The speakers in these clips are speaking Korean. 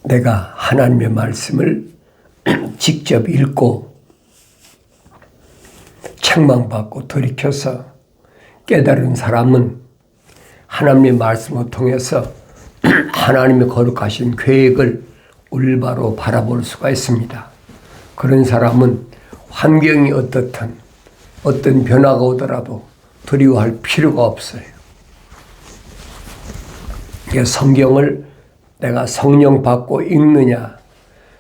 내가 하나님의 말씀을 직접 읽고 책망받고 돌이켜서 깨달은 사람은 하나님의 말씀을 통해서 하나님의 거룩하신 계획을 올바로 바라볼 수가 있습니다. 그런 사람은 환경이 어떻든 어떤 변화가 오더라도 두려워할 필요가 없어요. 성경을 내가 성령 받고 읽느냐,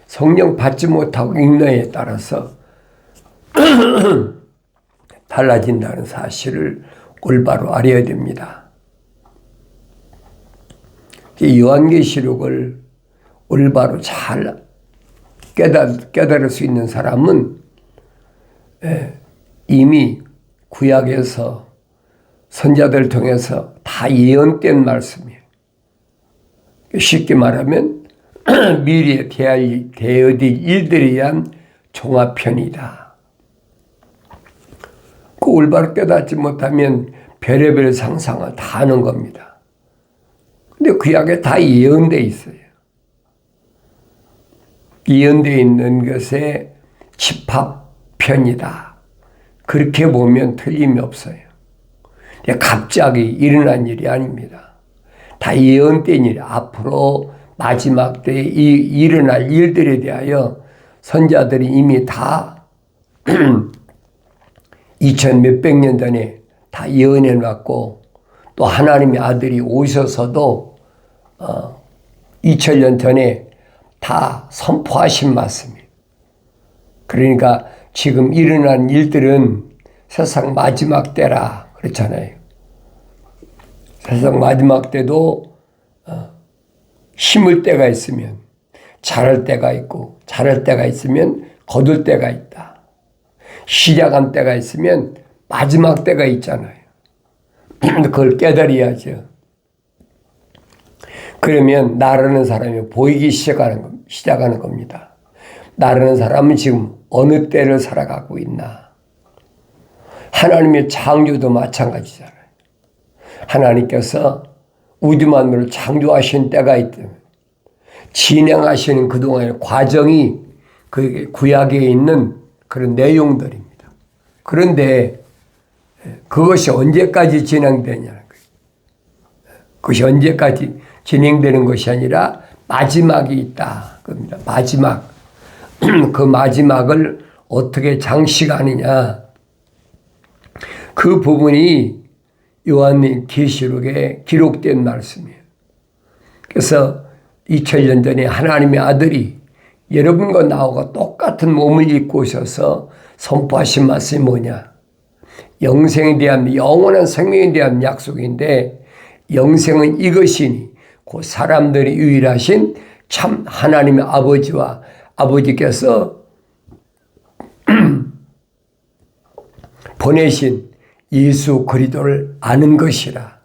성령 받지 못하고 읽느냐에 따라서 달라진다는 사실을 올바로 알아야 됩니다. 요한계시록을 올바로 잘 깨달을 수 있는 사람은 이미 구약에서 선자들 통해서 다 예언된 말씀이에요. 쉽게 말하면 미래에 되어질 일들에 대한 종합편이다. 그 올바로 깨닫지 못하면 별의별 상상을 다 하는 겁니다. 근데 구약에 다 예언되어 있어요. 예언되어 있는 것의 집합편이다. 그렇게 보면 틀림이 없어요. 갑자기 일어난 일이 아닙니다. 다 예언된 일, 앞으로 마지막 때에 일어날 일들에 대하여 선자들이 이미 다 2000 몇백 년 전에 다 예언해 놨고, 또 하나님의 아들이 오셔서도 2000년 전에 다 선포하신 말씀이에요. 그러니까 지금 일어난 일들은 세상 마지막 때라 그렇잖아요. 세상 마지막 때도 심을 때가 있으면 자랄 때가 있고, 자랄 때가 있으면 거둘 때가 있다. 시작한 때가 있으면 마지막 때가 있잖아요. 그걸 깨달아야죠. 그러면 나라는 사람이 보이기 시작하는 겁니다. 나라는 사람은 지금 어느 때를 살아가고 있나. 하나님의 창조도 마찬가지잖아요. 하나님께서 우주 만물을 창조하신 때가 있든 진행하시는 그동안의 과정이 그 구약에 있는 그런 내용들입니다. 그런데 그것이 언제까지 진행되냐는 거예요. 그것이 언제까지 진행되는 것이 아니라 마지막이 있다. 그겁니다. 마지막. 그 마지막을 어떻게 장식하느냐. 그 부분이 요한계시록에 기록된 말씀이에요. 그래서 2000년 전에 하나님의 아들이 여러분과 나하고 똑같은 몸을 입고 오셔서 선포하신 말씀이 뭐냐. 영생에 대한, 영원한 생명에 대한 약속인데, 영생은 이것이니 그 사람들이 유일하신 참 하나님의 아버지와 아버지께서 보내신 예수 그리스도를 아는 것이라.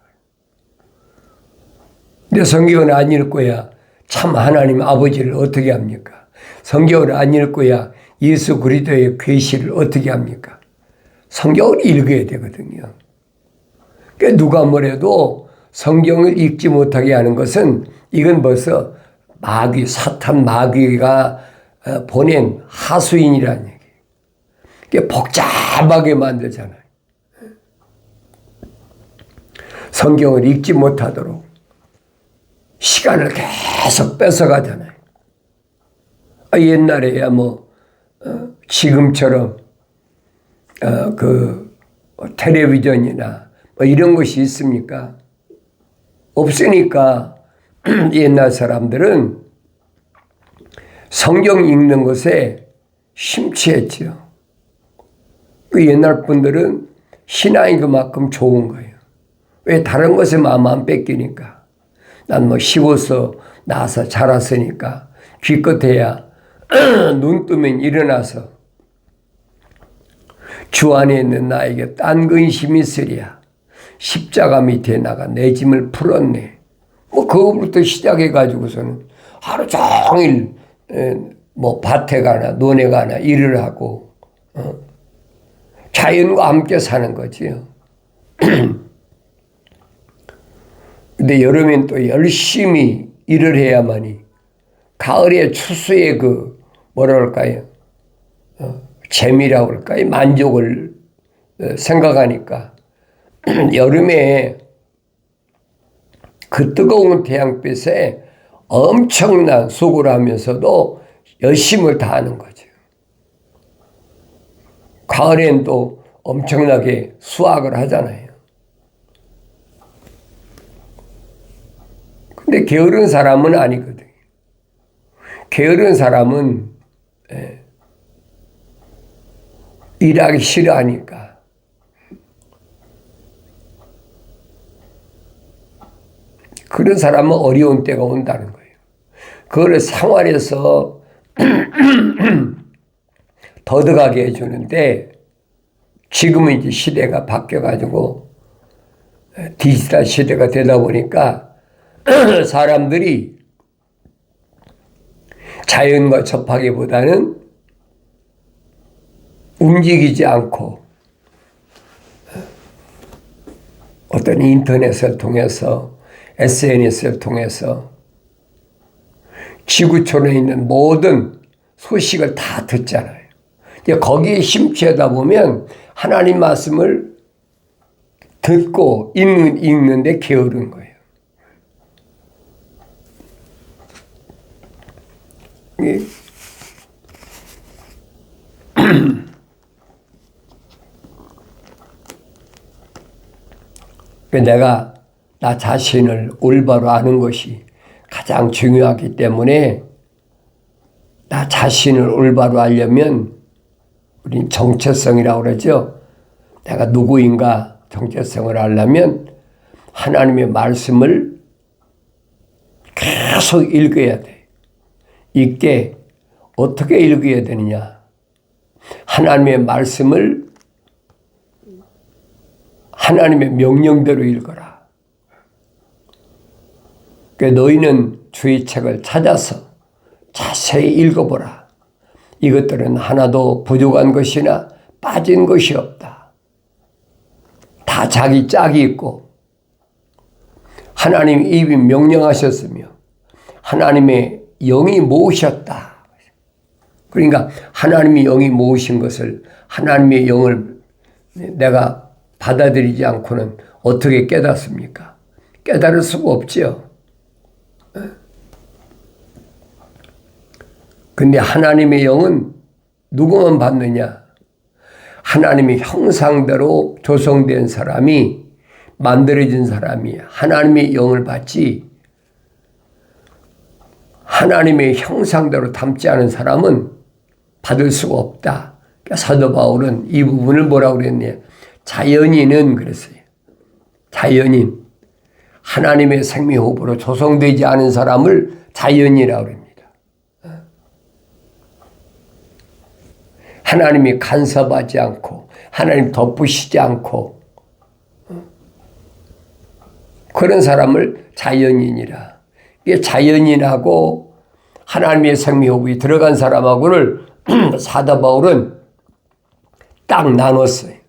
근데 성경을 안 읽고야 참 하나님 아버지를 어떻게 합니까? 성경을 안 읽고야 예수 그리스도의 계시를 어떻게 합니까? 성경을 읽어야 되거든요. 그러니까 누가 뭐래도 성경을 읽지 못하게 하는 것은 이건 벌써 마귀, 사탄 마귀가 보낸 하수인이라는 얘기예요. 그러니까 복잡하게 만들잖아요. 성경을 읽지 못하도록 시간을 계속 뺏어가잖아요. 옛날에야 지금처럼 그 텔레비전이나 이런 것이 있습니까? 없으니까 옛날 사람들은 성경 읽는 것에 심취했죠. 그 옛날 분들은 신앙이 그만큼 좋은 거예요. 왜? 다른 것에 마음 안 뺏기니까. 난 쉬워서 나서 자랐으니까 기껏해야 눈 뜨면 일어나서 주 안에 있는 나에게 딴 근심이 있으랴. 십자가 밑에 나가 내 짐을 풀었네. 그거부터 시작해가지고서는 하루 종일 밭에 가나 논에 가나 일을 하고 자연과 함께 사는 거지요. 근데 여름엔 또 열심히 일을 해야만이 가을의 추수의 그 뭐라 그럴까요? 재미라고 그럴까요? 만족을 생각하니까 여름에 그 뜨거운 태양빛에 엄청난 수고를 하면서도 열심을 다하는 거죠. 가을엔 또 엄청나게 수확을 하잖아요. 근데 게으른 사람은 아니거든요. 게으른 사람은 일하기 싫어하니까 그런 사람은 어려운 때가 온다는 거예요. 그걸 생활에서 더덕하게 해주는데 지금은 이제 시대가 바뀌어가지고 디지털 시대가 되다 보니까 사람들이 자연과 접하기보다는 움직이지 않고 어떤 인터넷을 통해서 SNS를 통해서 지구촌에 있는 모든 소식을 다 듣잖아요. 거기에 심취하다 보면 하나님 말씀을 듣고 읽는데 게으른 거예요. 내가 나 자신을 올바로 아는 것이 가장 중요하기 때문에 나 자신을 올바로 알려면 우린 정체성이라고 그러죠. 내가 누구인가 정체성을 알려면 하나님의 말씀을 계속 읽어야 돼. 읽게 어떻게 읽어야 되느냐. 하나님의 말씀을 하나님의 명령대로 읽어라. 그러니까 너희는 주의 책을 찾아서 자세히 읽어보라. 이것들은 하나도 부족한 것이나 빠진 것이 없다. 다 자기 짝이 있고 하나님 입이 명령하셨으며 하나님의 영이 모으셨다. 그러니까 하나님의 영이 모으신 것을 하나님의 영을 내가 받아들이지 않고는 어떻게 깨닫습니까? 깨달을 수가 없지요. 근데 하나님의 영은 누구만 받느냐? 하나님의 형상대로 조성된 사람이, 만들어진 사람이 하나님의 영을 받지, 하나님의 형상대로 닮지 않은 사람은 받을 수가 없다. 그러니까 사도 바울은 이 부분을 뭐라고 그랬냐? 자연인은 그랬어요. 자연인. 하나님의 생명호흡으로 조성되지 않은 사람을 자연이라고 합니다. 하나님이 간섭하지 않고 하나님 덮으시지 않고 그런 사람을 자연인이라. 이게 자연인하고 하나님의 생명호흡이 들어간 사람하고를 사도 바울은 딱 나눴어요.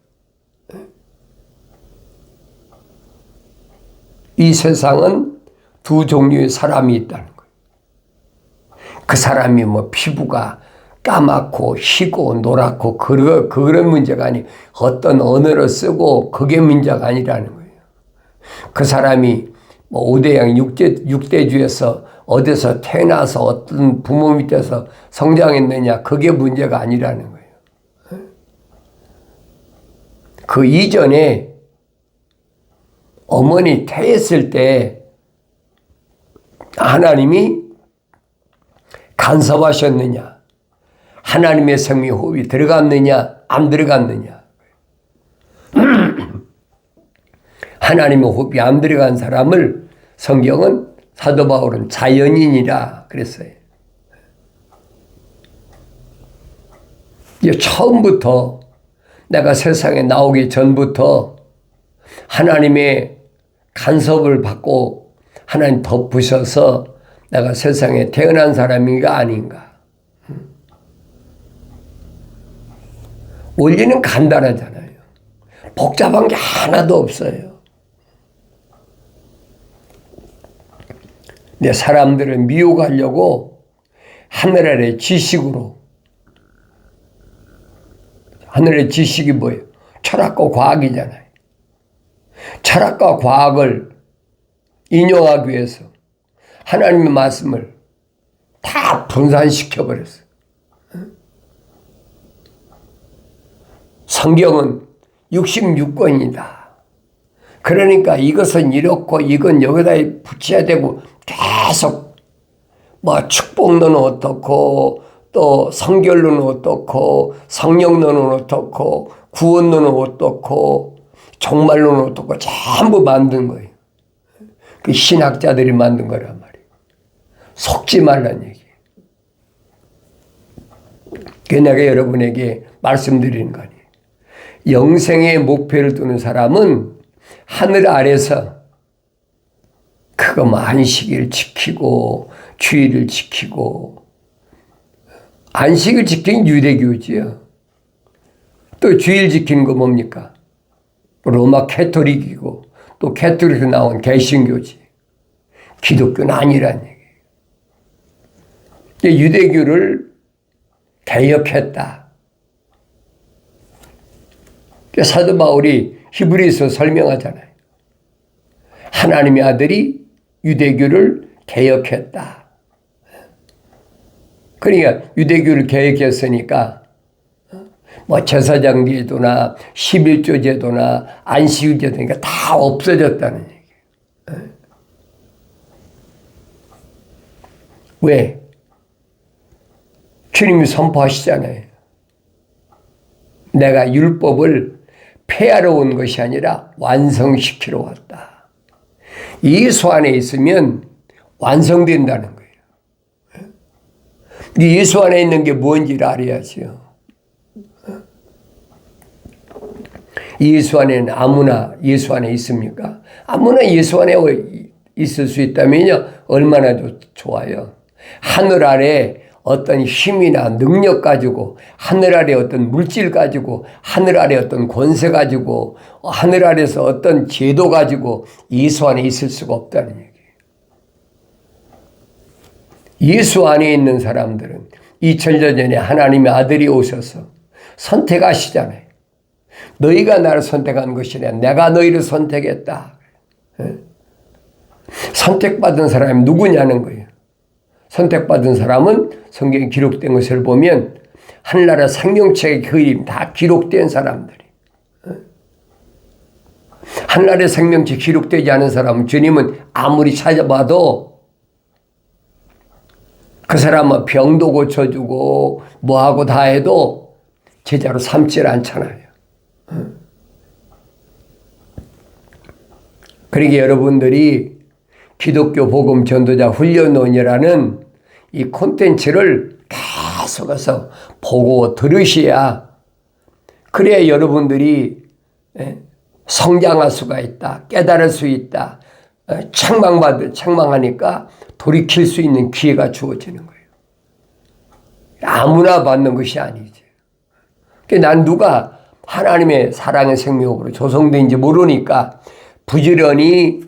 이 세상은 두 종류의 사람이 있다는 거예요. 그 사람이 뭐 피부가 까맣고 희고 노랗고 그런 문제가 아니 어떤 언어를 쓰고 그게 문제가 아니라는 거예요. 그 사람이 뭐 5대양 6대주에서 어디서 태어나서 어떤 부모 밑에서 성장했느냐 그게 문제가 아니라는 거예요. 그 이전에 어머니 태했을 때 하나님이 간섭하셨느냐 하나님의 생명호흡이 들어갔느냐 안 들어갔느냐 하나님의 호흡이 안 들어간 사람을 성경은 사도 바울은 자연인이라 그랬어요. 이제 처음부터 내가 세상에 나오기 전부터 하나님의 간섭을 받고 하나님 덮으셔서 내가 세상에 태어난 사람인가 아닌가. 원리는 간단하잖아요. 복잡한 게 하나도 없어요. 근데 사람들은 미혹하려고 하늘 아래 지식으로. 하늘의 지식이 뭐예요? 철학과 과학이잖아요. 철학과 과학을 인용하기 위해서 하나님의 말씀을 다 분산시켜버렸어요. 성경은 66권이다. 그러니까 이것은 이렇고 이건 여기다 붙여야 되고 계속 뭐 축복론은 어떻고 또 성결론은 어떻고 성령론은 어떻고 구원론은 어떻고 종말론은 어떻고 전부 만든 거예요. 그 신학자들이 만든 거란 말이에요. 속지 말란 얘기예요. 그게 내가 여러분에게 말씀드리는 거 아니에요. 영생의 목표를 두는 사람은 하늘 아래서 그거 뭐 안식일 지키고 주일을 지키고 안식을 지키는 유대교지요. 또 주일 지키는 거 뭡니까? 로마 캐토릭이고 또 캐토릭에서 나온 개신교지. 기독교는 아니란 얘기예요. 유대교를 개혁했다. 사도 바울이 히브리서 설명하잖아요. 하나님의 아들이 유대교를 개혁했다. 그러니까 유대교를 개혁했으니까 뭐 제사장 제도나 11조 제도나 안식일 제도니까 다 없어졌다는 얘기예요. 왜? 주님이 선포하시잖아요. 내가 율법을 폐하러 온 것이 아니라 완성시키러 왔다. 예수 안에 있으면 완성된다는 거예요. 예수 안에 있는 게 뭔지를 알아야지요. 예수 안에는 아무나 예수 안에 있습니까? 아무나 예수 안에 있을 수 있다면요 얼마나 좋아요. 하늘 아래 어떤 힘이나 능력 가지고 하늘 아래 어떤 물질 가지고 하늘 아래 어떤 권세 가지고 하늘 아래서 어떤 제도 가지고 예수 안에 있을 수가 없다는 얘기예요. 예수 안에 있는 사람들은 2000년 전에 하나님의 아들이 오셔서 선택하시잖아요. 너희가 나를 선택한 것이 아니라 내가 너희를 선택했다. 선택받은 사람이 누구냐는 거예요. 선택받은 사람은 성경에 기록된 것을 보면 하늘나라 생명책의 그림 다 기록된 사람들이. 하늘나라의 생명책 기록되지 않은 사람은 주님은 아무리 찾아봐도 그 사람은 병도 고쳐주고 뭐하고 다 해도 제자로 삼질 않잖아요. 그러니까 여러분들이 기독교 복음 전도자 훈련원이라는 이 콘텐츠를 계속해서 보고 들으셔야 그래야 여러분들이 성장할 수가 있다. 깨달을 수 있다. 책망하니까 돌이킬 수 있는 기회가 주어지는 거예요. 아무나 받는 것이 아니지. 난 누가 하나님의 사랑의 생명으로 조성된지 모르니까 부지런히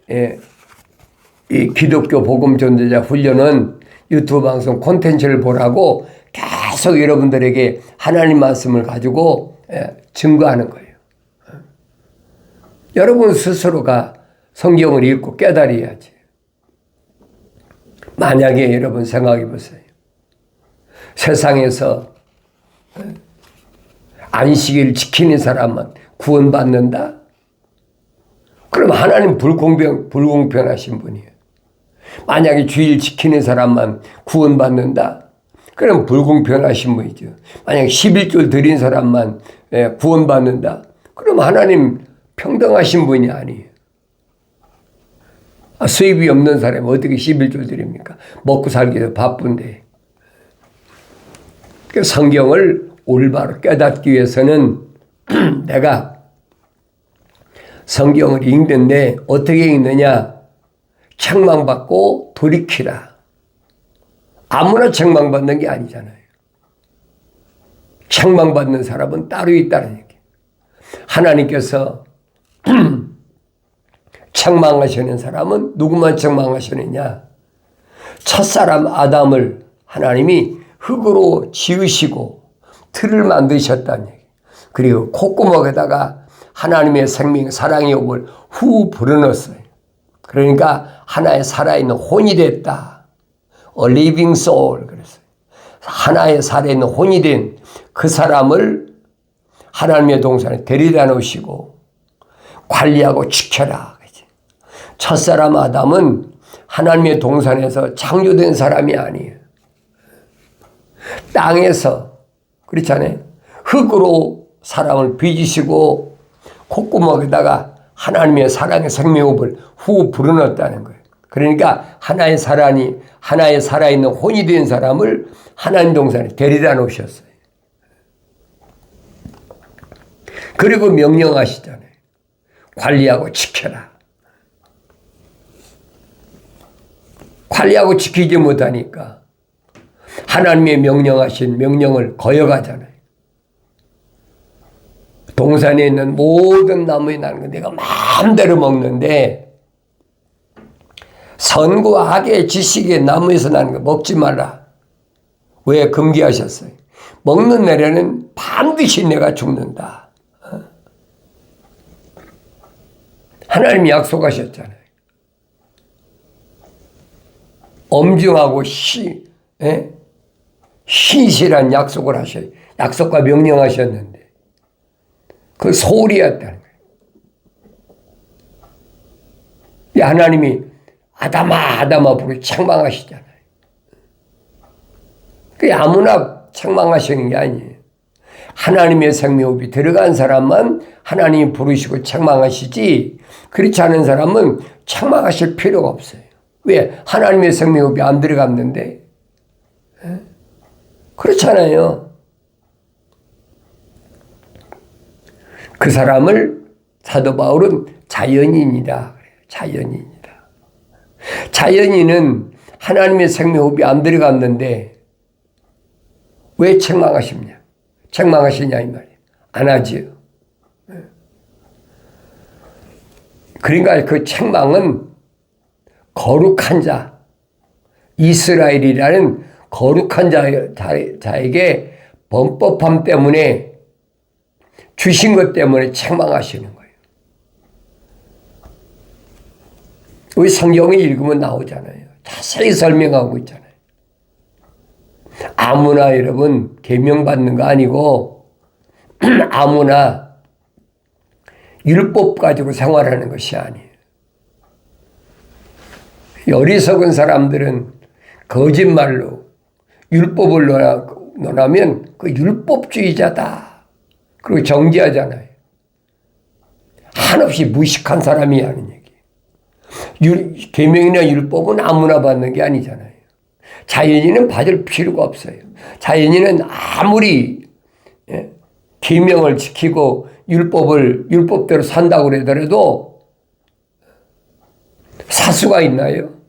이 기독교 복음 전도자 훈련은 유튜브 방송 콘텐츠를 보라고 계속 여러분들에게 하나님 말씀을 가지고 증거하는 거예요. 여러분 스스로가 성경을 읽고 깨달아야지. 만약에 여러분 생각해 보세요. 세상에서 안식일 지키는 사람만 구원받는다? 그럼 하나님 불공평하신 분이에요. 만약에 주일 지키는 사람만 구원받는다? 그럼 불공평하신 분이죠. 만약에 11조 드린 사람만 구원받는다? 그럼 하나님 평등하신 분이 아니에요. 수입이 없는 사람이 어떻게 11조 드립니까? 먹고 살기도 바쁜데. 성경을 올바로 깨닫기 위해서는 내가 성경을 읽는데 어떻게 읽느냐? 책망받고 돌이키라. 아무나 책망받는 게 아니잖아요. 책망받는 사람은 따로 있다는 얘기. 하나님께서 책망하시는 사람은 누구만 책망하시느냐? 첫사람 아담을 하나님이 흙으로 지으시고 틀을 만드셨다는 얘기. 그리고 콧구멍에다가 하나님의 생명, 사랑의 호흡을 후 불어넣었어요. 그러니까 하나의 살아있는 혼이 됐다. A living soul. 그랬어요. 하나의 살아있는 혼이 된 그 사람을 하나님의 동산에 데려다 놓으시고 관리하고 지켜라. 첫사람 아담은 하나님의 동산에서 창조된 사람이 아니에요. 땅에서, 그렇잖아요. 흙으로 사람을 빚으시고 콧구멍에다가 하나님의 사랑의 생명호흡을 후 불어넣었다는 거예요. 그러니까 하나의 살아있는 혼이 된 사람을 하나님 동산에 데려다 놓으셨어요. 그리고 명령하시잖아요. 관리하고 지켜라. 관리하고 지키지 못하니까 하나님의 명령하신 명령을 거역하잖아요. 동산에 있는 모든 나무에 나는 거 내가 마음대로 먹는데 선과 악의 지식의 나무에서 나는 거 먹지 말라. 왜 금기하셨어요? 먹는 날에는 반드시 내가 죽는다. 하나님이 약속하셨잖아요. 엄중하고 신실한 약속을 하셔요. 약속과 명령하셨는데 그 소홀이었다는 거예요. 하나님이 아담아 부르고 책망하시잖아요. 그게 아무나 책망하시는 게 아니에요. 하나님의 생명호흡이 들어간 사람만 하나님이 부르시고 책망하시지, 그렇지 않은 사람은 책망하실 필요가 없어요. 왜? 하나님의 생명호흡이 안 들어갔는데. 그렇잖아요. 그 사람을 사도 바울은 자연인이다. 자연인이다. 자연인은 하나님의 생명호흡이 안 들어갔는데 왜 책망하십냐? 책망하시냐 이 말이에요. 안 하지요. 그러니까 그 책망은 거룩한 자, 이스라엘이라는 거룩한 자에게 범법함 때문에 주신 것 때문에 책망하시는 거예요. 우리 성경에 읽으면 나오잖아요. 자세히 설명하고 있잖아요. 아무나 여러분 계명받는 거 아니고 아무나 율법 가지고 생활하는 것이 아니에요. 어리석은 사람들은 거짓말로 율법을 논하면 그 율법주의자다. 그리고 정죄하잖아요. 한없이 무식한 사람이 하는 얘기. 계명이나 율법은 아무나 받는 게 아니잖아요. 자연인은 받을 필요가 없어요. 자연인은 아무리 계명을 지키고 율법대로 산다고 그러더라도 사수가 있나요?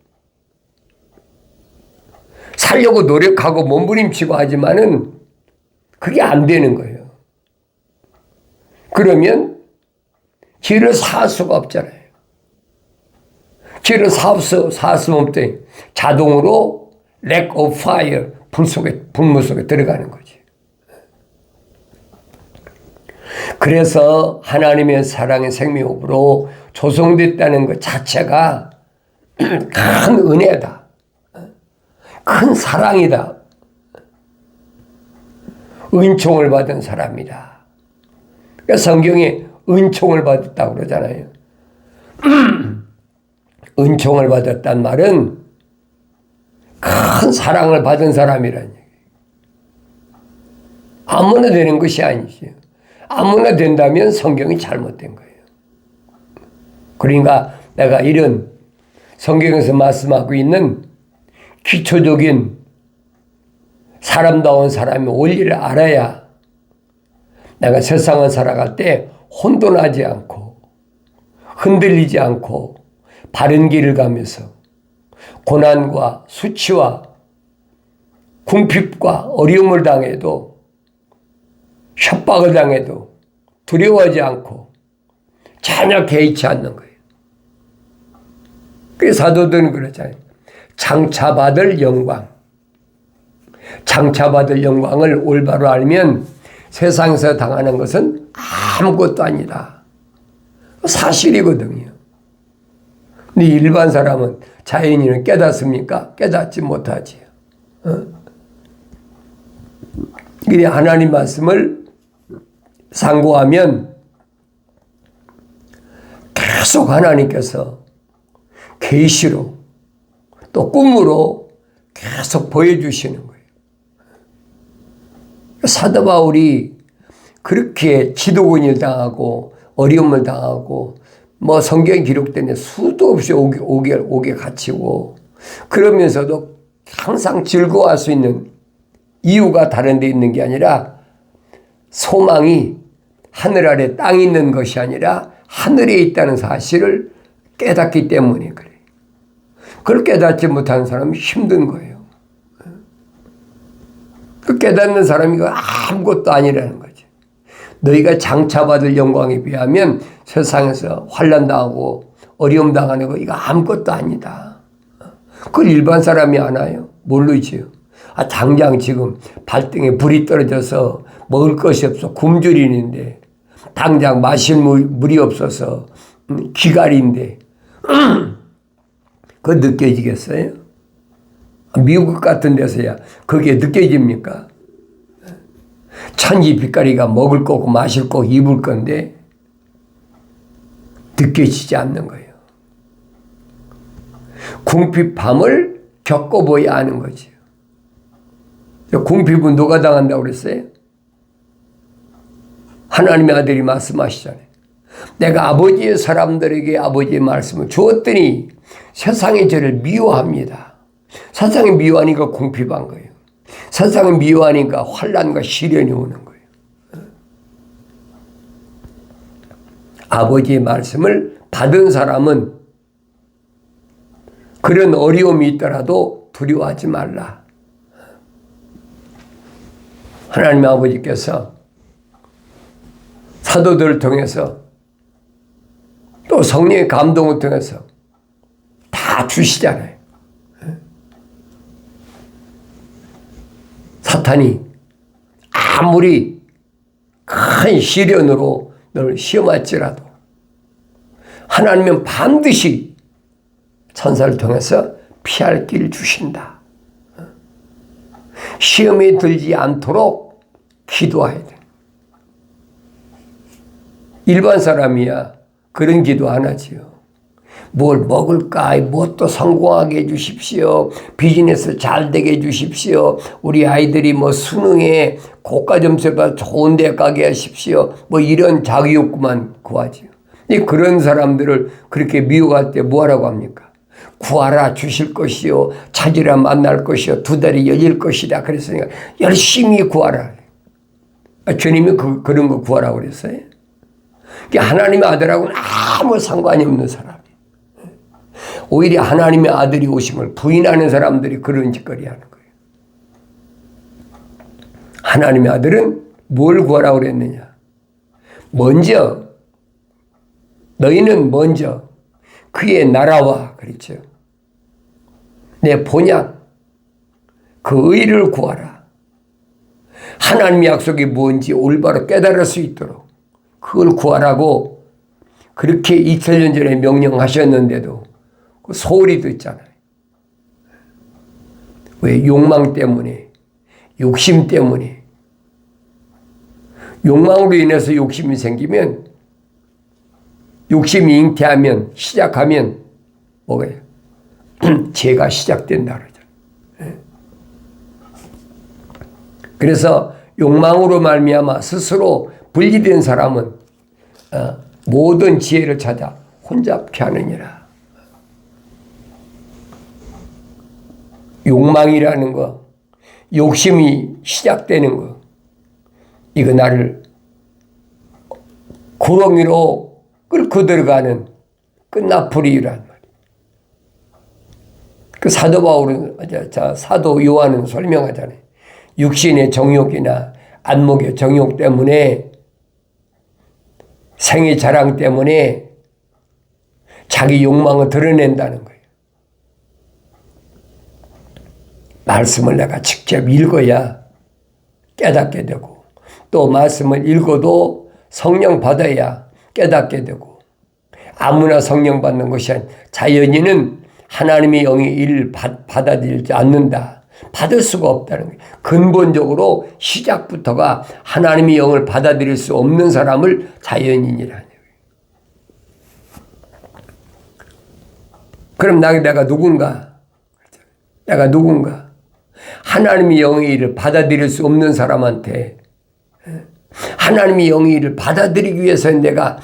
살려고 노력하고 몸부림치고 하지만은 그게 안 되는 거예요. 그러면 죄를 사할 수가 없잖아요. 죄를 사할 수 없대. 자동으로 lack of fire, 불물 속에 들어가는 거지. 그래서 하나님의 사랑의 생명으로 조성됐다는 것 자체가 큰 은혜다. 큰 사랑이다. 은총을 받은 사람이다. 그러니까 성경에 은총을 받았다고 그러잖아요. 은총을 받았단 말은 큰 사랑을 받은 사람이라는 얘기예요. 아무나 되는 것이 아니죠. 아무나 된다면 성경이 잘못된 거예요. 그러니까 내가 이런 성경에서 말씀하고 있는 기초적인 사람다운 사람의 원리를 알아야 내가 세상을 살아갈 때 혼돈하지 않고 흔들리지 않고 바른 길을 가면서 고난과 수치와 궁핍과 어려움을 당해도 협박을 당해도 두려워하지 않고 전혀 개의치 않는 거예요. 그래서 사도들은 그러잖아요. 장차 받을 영광. 장차받을 영광을 올바로 알면 세상에서 당하는 것은 아무것도 아니다. 사실이거든요. 근데 일반 사람은, 자연인은 깨닫습니까? 깨닫지 못하지. 그래, 하나님 말씀을 상고하면 계속 하나님께서 계시로 또 꿈으로 계속 보여주시는 거예요. 사도 바울이 그렇게 지도군을 당하고 어려움을 당하고 뭐 성경에 기록된 수도 없이 옥에 갇히고 그러면서도 항상 즐거워할 수 있는 이유가 다른 데 있는 게 아니라 소망이 하늘 아래 땅에 있는 것이 아니라 하늘에 있다는 사실을 깨닫기 때문에 그래요. 그걸 깨닫지 못하는 사람이 힘든 거예요. 그 깨닫는 사람이 아무것도 아니라는 거죠. 너희가 장차받을 영광에 비하면 세상에서 환난당하고 어려움 당하는 거 이거 아무것도 아니다. 그걸 일반 사람이 아나요? 모르지요. 당장 지금 발등에 불이 떨어져서 먹을 것이 없어 굶주리는데 당장 마실 물이 없어서 기갈인데 그거 느껴지겠어요? 미국 같은 데서야 그게 느껴집니까? 천지 빛깔이가 먹을 거고 마실 거고 입을 건데 느껴지지 않는 거예요. 궁핍함을 겪어봐야 하는 거지. 궁핍은 누가 당한다고 그랬어요? 하나님의 아들이 말씀하시잖아요. 내가 아버지의 사람들에게 아버지의 말씀을 주었더니 세상이 저를 미워합니다. 세상이 미워하니까 궁핍한 거예요. 세상이 미워하니까 환난과 시련이 오는 거예요. 아버지의 말씀을 받은 사람은 그런 어려움이 있더라도 두려워하지 말라. 하나님의 아버지께서 사도들을 통해서 또 성령의 감동을 통해서 다 주시잖아요. 사탄이 아무리 큰 시련으로 널 시험할지라도 하나님은 반드시 천사를 통해서 피할 길을 주신다. 시험에 들지 않도록 기도해야 돼. 일반 사람이야 그런 기도 안 하지요. 뭘 먹을까? 무엇도 성공하게 해주십시오. 비즈니스 잘 되게 해주십시오. 우리 아이들이 뭐 수능에 고가 점수 받아 좋은 데 가게 하십시오. 뭐 이런 자기 욕구만 구하지요. 그런 사람들을 그렇게 미워할 때 뭐하라고 합니까? 구하라 주실 것이요. 찾으라 만날 것이요. 두 다리 열릴 것이다. 그랬으니까 열심히 구하라. 주님이 그런 거 구하라고 그랬어요. 하나님의 아들하고는 아무 상관이 없는 사람. 오히려 하나님의 아들이 오심을 부인하는 사람들이 그런 짓거리 하는 거예요. 하나님의 아들은 뭘 구하라고 그랬느냐? 너희는 먼저 그의 나라와, 그렇죠? 내 본향, 그 의를 구하라. 하나님의 약속이 뭔지 올바로 깨달을 수 있도록 그걸 구하라고 그렇게 2000년 전에 명령하셨는데도 그 소홀히 듣잖아요. 왜? 욕망 때문에, 욕심 때문에. 욕망으로 인해서 욕심이 생기면, 욕심이 시작하면 뭐예요? 죄가 시작된다 그러잖아요. 그래서 욕망으로 말미암아 스스로 분리된 사람은 모든 지혜를 찾아 혼자 피하느니라. 욕망이라는 거, 욕심이 시작되는 거, 이거 나를 구렁이로 끌고 들어가는 끝나풀이란 말이에요. 그 사도 바울은, 사도 요한은 설명하잖아요. 육신의 정욕이나 안목의 정욕 때문에, 생의 자랑 때문에 자기 욕망을 드러낸다는 거예요. 말씀을 내가 직접 읽어야 깨닫게 되고, 또 말씀을 읽어도 성령 받아야 깨닫게 되고, 아무나 성령 받는 것이 아닌 자연인은 하나님의 영의 일을 받아들이지 않는다. 받을 수가 없다는 거예요. 근본적으로 시작부터가 하나님의 영을 받아들일 수 없는 사람을 자연인이라는 거예요. 그럼 내가 누군가? 내가 누군가? 하나님의 영의 일을 받아들일 수 없는 사람한테 하나님의 영의 일을 받아들이기 위해서 내가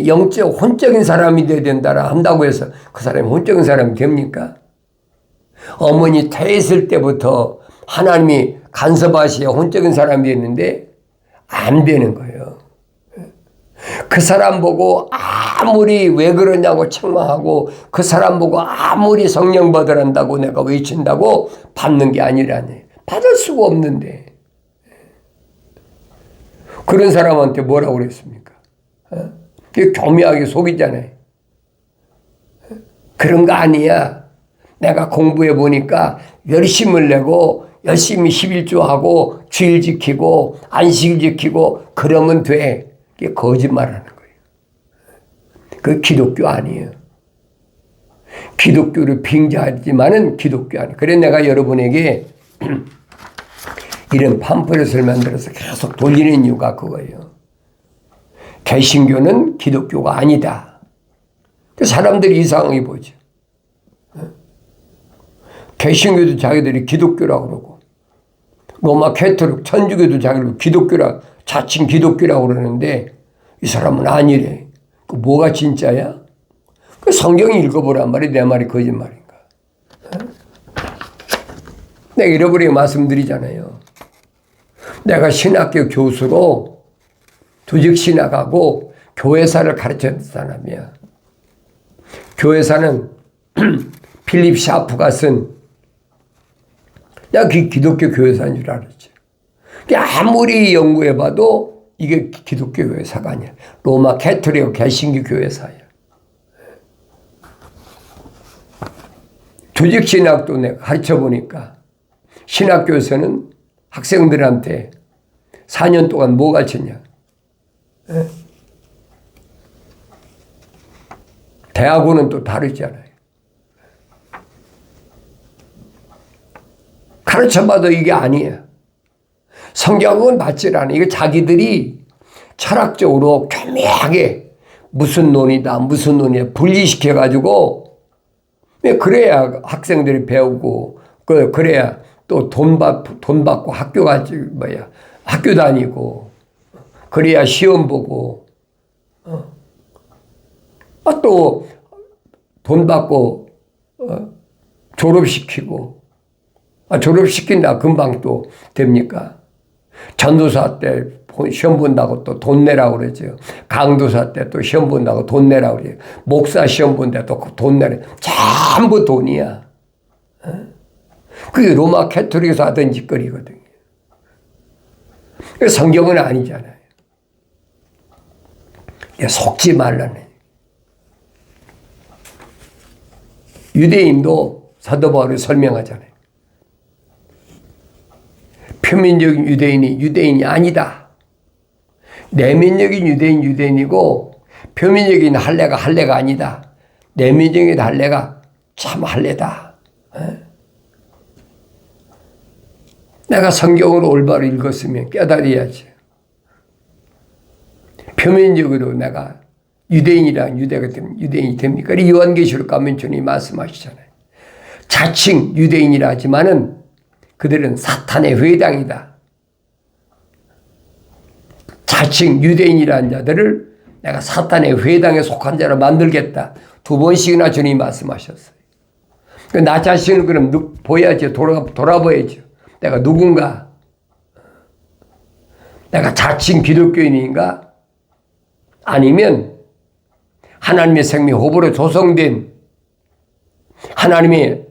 영적 혼적인 사람이 되어야 된다라 한다고 해서 그 사람이 혼적인 사람이 됩니까? 어머니 태했을 때부터 하나님이 간섭하시어 혼적인 사람이 됐는데 안 되는 거예요. 그 사람 보고 아무리 왜 그러냐고 책망하고 그 사람 보고 아무리 성령 받으란다고 내가 외친다고 받는 게 아니라네. 받을 수가 없는데. 그런 사람한테 뭐라고 그랬습니까? 그게 교묘하게 속이잖아요. 그런 거 아니야. 내가 공부해 보니까 열심을 내고 열심히 11조하고 주일 지키고 안식일 지키고 그러면 돼. 그게 거짓말하는 거예요. 그 기독교 아니에요. 기독교를 빙자하지만은 기독교 아니에요. 그래 내가 여러분에게 이런 팜플렛을 만들어서 계속 돌리는 이유가 그거예요. 개신교는 기독교가 아니다. 사람들이 이상하게 보죠. 개신교도 자기들이 기독교라고 그러고 로마 캐토릭 천주교도 자기들 기독교라 자칭 기독교라고 그러는데 이 사람은 아니래. 그 뭐가 진짜야? 그 성경 읽어보란 말이 내 말이 거짓말인가? 내가 잃어버리게 말씀드리잖아요. 내가 신학교 교수로 조직 신학하고 교회사를 가르쳤던 사람이야. 교회사는 필립 샤프가 쓴 내가 기독교 교회사인 줄 알았지. 아무리 연구해봐도 이게 기독교 교회사가 아니야. 로마 캐토릭 개신교 교회사야. 조직 신학도 내가 가르쳐보니까 신학교에서는 학생들한테 4년 동안 뭐 가르쳤냐? 대학원은 또 다르잖아요. 가르쳐봐도 이게 아니에요. 성경은 맞질 않아요. 이거 자기들이 철학적으로 교묘하게 무슨 논이다, 무슨 논이야 분리시켜가지고 그래야 학생들이 배우고 그래야 또 돈 받고 학교 가지 학교 다니고 그래야 시험 보고 또 돈 받고 졸업시키고 졸업시킨다 금방 또 됩니까? 전도사 때 시험 본다고 또 돈 내라고 그러죠. 강도사 때 또 시험 본다고 돈 내라고 그래요. 목사 시험 본다 또 돈 내라. 전부 돈이야. 그게 로마 캐토릭에서 하던 짓거리거든요. 성경은 아니잖아요. 속지 말라네. 유대인도 사도 바울이 설명하잖아요. 표면적인 유대인이 유대인이 아니다. 내면적인 유대인이고 표면적인 할례가 아니다. 내면적인 할례가 참 할례다. 내가 성경을 올바로 읽었으면 깨달아야지. 표면적으로 내가 유대인이랑 유대인이 됩니까? 요한계시록 가면 주님이 말씀하시잖아요. 자칭 유대인이라 하지만은 그들은 사탄의 회당이다. 자칭 유대인이라는 자들을 내가 사탄의 회당에 속한 자로 만들겠다. 2번씩이나 주님이 말씀하셨어요. 나 자신을 그럼 보여야죠. 돌아봐야죠. 내가 누군가? 내가 자칭 기독교인인가? 아니면 하나님의 생명 호흡으로 조성된 하나님의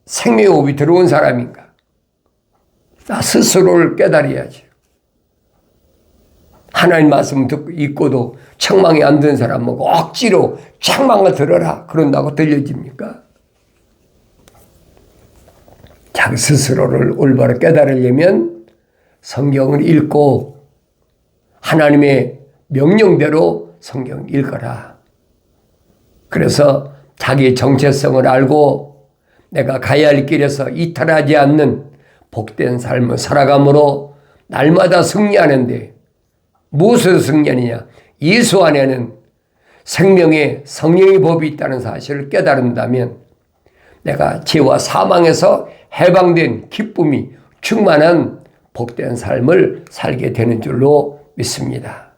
생명 호흡이 들어온 사람인가? 나 스스로를 깨달아야지. 하나님 말씀 듣고 읽고도 책망이 안 드는 사람은 억지로 책망을 들어라 그런다고 들려집니까? 자, 자기 스스로를 올바로 깨달으려면 성경을 읽고 하나님의 명령대로 성경 읽어라. 그래서 자기의 정체성을 알고 내가 가야 할 길에서 이탈하지 않는 복된 삶을 살아감으로 날마다 승리하는데, 무엇을 승리하느냐? 예수 안에는 생명의 성령의 법이 있다는 사실을 깨달은다면 내가 죄와 사망에서 해방된 기쁨이 충만한 복된 삶을 살게 되는 줄로 믿습니다.